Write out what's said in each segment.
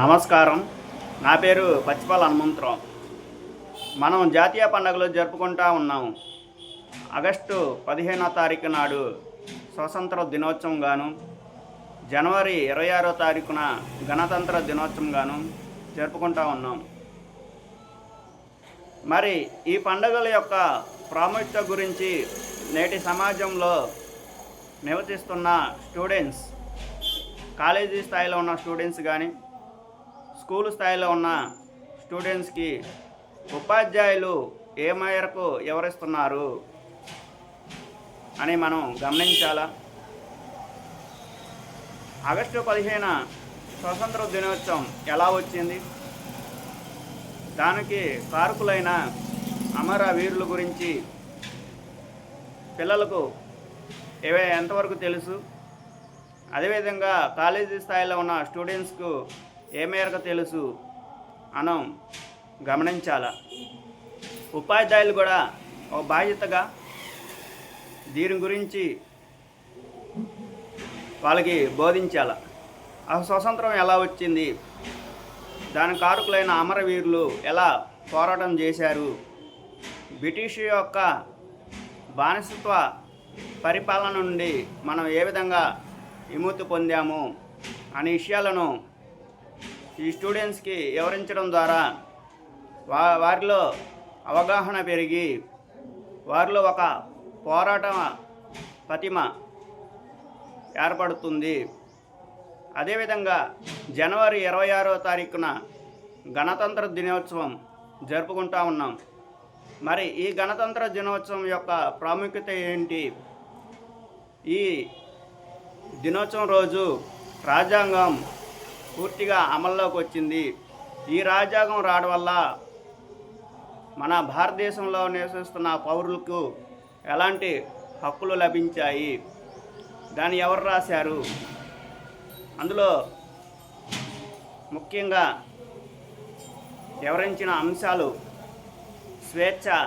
నమస్కారం. నా పేరు పచ్చిపాల హనుమంతరావు. మనం జాతీయ పండుగలు జరుపుకుంటూ ఉన్నాము. ఆగస్టు 15వ తారీఖు నాడు స్వతంత్ర దినోత్సవం గాను, జనవరి 26వ తారీఖున గణతంత్ర దినోత్సవం గాను జరుపుకుంటూ ఉన్నాం. మరి ఈ పండుగల యొక్క ప్రాముఖ్యత గురించి నేటి సమాజంలో నివసిస్తున్న స్టూడెంట్స్, కాలేజీ స్థాయిలో ఉన్న స్టూడెంట్స్ కానీ, స్కూల్ స్థాయిలో ఉన్న స్టూడెంట్స్కి ఉపాధ్యాయులు ఏ మేరకు వివరిస్తున్నారు అని మనం గమనించాలా. ఆగస్టు 15 స్వతంత్ర దినోత్సవం ఎలా వచ్చింది, దానికి కారకులైన అమర వీరుల గురించి పిల్లలకు ఎంతవరకు తెలుసు, అదేవిధంగా కాలేజీ స్థాయిలో ఉన్న స్టూడెంట్స్కు ఏ మేరకు తెలుసు మనం గమనించాల. ఉపాధ్యాయులు కూడా ఒక బాధ్యతగా దీని గురించి వాళ్ళకి బోధించాల. ఆ స్వతంత్రం ఎలా వచ్చింది, దాని కారకులైన అమరవీరులు ఎలా పోరాటం చేశారు, బ్రిటిష్ యొక్క బానిసత్వ పరిపాలన నుండి మనం ఏ విధంగా విముక్తి పొందాము అనే విషయాలను ఈ స్టూడెంట్స్కి వివరించడం ద్వారా వారిలో అవగాహన పెరిగి వారిలో ఒక పోరాట ప్రతిమ ఏర్పడుతుంది. అదేవిధంగా జనవరి 26వ తారీఖున గణతంత్ర దినోత్సవం జరుపుకుంటూ ఉన్నాం. మరి ఈ గణతంత్ర దినోత్సవం యొక్క ప్రాముఖ్యత ఏంటి? ఈ దినోత్సవం రోజు రాజ్యాంగం పూర్తిగా అమల్లోకి వచ్చింది. ఈ రాజ్యాంగం రావడం వల్ల మన భారతదేశంలో నివసిస్తున్న పౌరులకు ఎలాంటి హక్కులు లభించాయి, దాన్ని ఎవరు రాశారు, అందులో ముఖ్యంగా వివరించిన అంశాలు స్వేచ్ఛ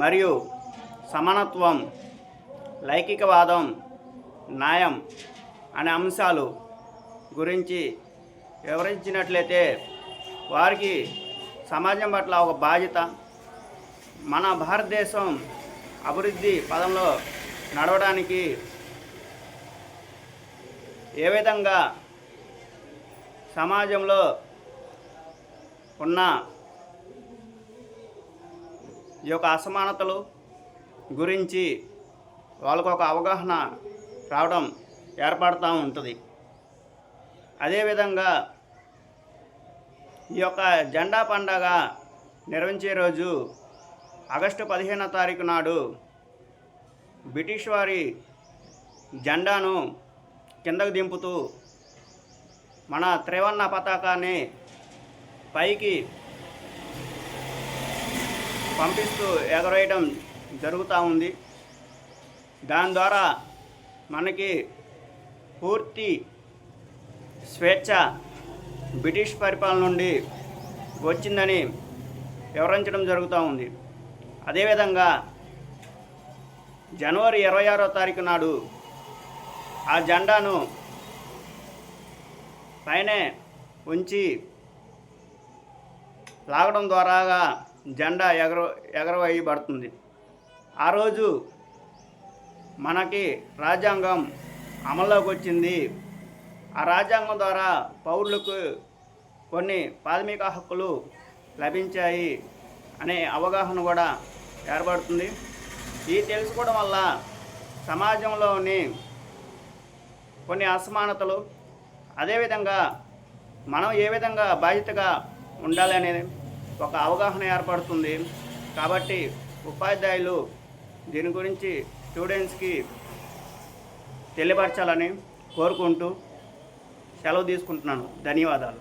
మరియు సమానత్వం, లౌకికవాదం, న్యాయం అనే అంశాలు గురించి వివరించినట్లయితే వారికి సమాజం పట్ల ఒక బాధ్యత, మన భారతదేశం అభివృద్ధి పదంలో నడవడానికి ఏ విధంగా సమాజంలో ఉన్న ఈ యొక్క అసమానతలు గురించి వాళ్ళకు ఒక అవగాహన రావడం ఏర్పడుతూ ఉంటుంది. అదేవిధంగా ఈ యొక్క జెండా పండగ నిర్వహించే రోజు ఆగస్టు 15వ తారీఖు నాడు బ్రిటిష్ వారి జెండాను కిందకు దింపుతూ మన త్రివర్ణ పతాకాన్ని పైకి పంపిస్తూ ఎగరేయడం జరుగుతూ ఉంది. దాని ద్వారా మనకి పూర్తి స్వేచ్ఛ బ్రిటిష్ పరిపాలన నుండి వచ్చిందని వివరించడం జరుగుతూ ఉంది. అదేవిధంగా జనవరి 26వ తారీఖు నాడు ఆ జెండాను పైనే ఉంచి లాగడం ద్వారా జెండా ఎగరవేయబడుతుంది. ఆ రోజు మనకి రాజ్యాంగం అమల్లోకి వచ్చింది. ఆ రాజ్యాంగం ద్వారా పౌరులకు కొన్ని ప్రాథమిక హక్కులు లభించాయి అనే అవగాహన కూడా ఏర్పడుతుంది. ఇది తెలుసుకోవడం వల్ల సమాజంలోని కొన్ని అసమానతలు, అదేవిధంగా మనం ఏ విధంగా బాధ్యతగా ఉండాలి అనేది ఒక అవగాహన ఏర్పడుతుంది. కాబట్టి ఉపాధ్యాయులు దీని గురించి స్టూడెంట్స్కి తెలియపరచాలని కోరుకుంటూ సెలవు తీసుకుంటున్నాను. ధన్యవాదాలు.